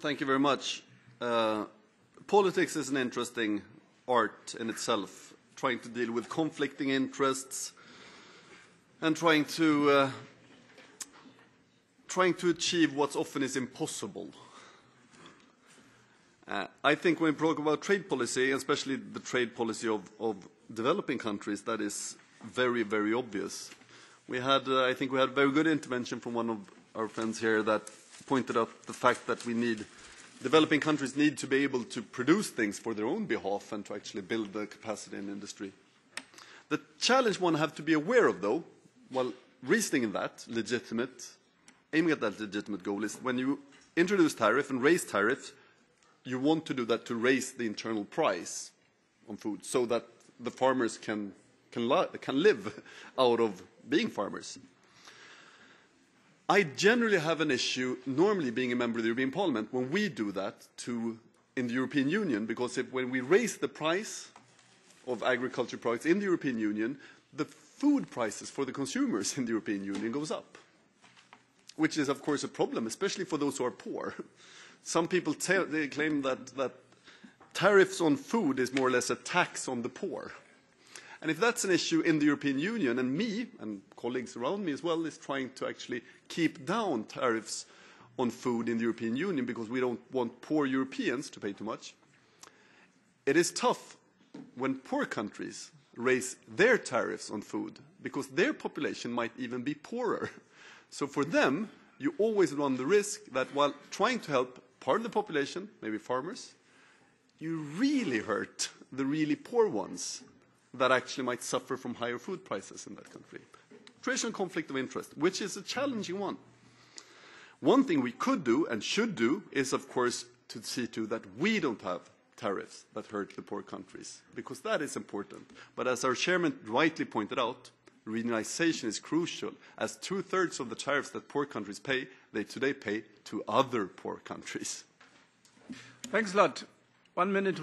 Thank you very much. Politics is an interesting art in itself, trying to deal with conflicting interests and trying to achieve what often is impossible. I think when we talk about trade policy, especially the trade policy of developing countries, that is very, very obvious. I think we had a very good intervention from one of our friends here that pointed out the fact that developing countries need to be able to produce things for their own behalf and to actually build the capacity in industry. The challenge one have to be aware of, though, while reasoning in that aiming at that legitimate goal, is when you introduce tariff and raise tariffs, you want to do that to raise the internal price on food so that the farmers can live out of being farmers. I generally have an issue, normally being a member of the European Parliament, when we do that in the European Union, because when we raise the price of agriculture products in the European Union, the food prices for the consumers in the European Union goes up, which is, of course, a problem, especially for those who are poor. Some people they claim that tariffs on food is more or less a tax on the poor. And if that's an issue in the European Union, and me and colleagues around me as well is trying to actually keep down tariffs on food in the European Union because we don't want poor Europeans to pay too much, it is tough when poor countries raise their tariffs on food because their population might even be poorer. So for them, you always run the risk that while trying to help part of the population, maybe farmers, you really hurt the really poor ones that actually might suffer from higher food prices in that country. Traditional conflict of interest, which is a challenging one. One thing we could do and should do is, of course, to see to that we don't have tariffs that hurt the poor countries, because that is important. But as our chairman rightly pointed out, regionalization is crucial, as 2/3 of the tariffs that poor countries pay, they today pay to other poor countries. Thanks a lot. 1 minute.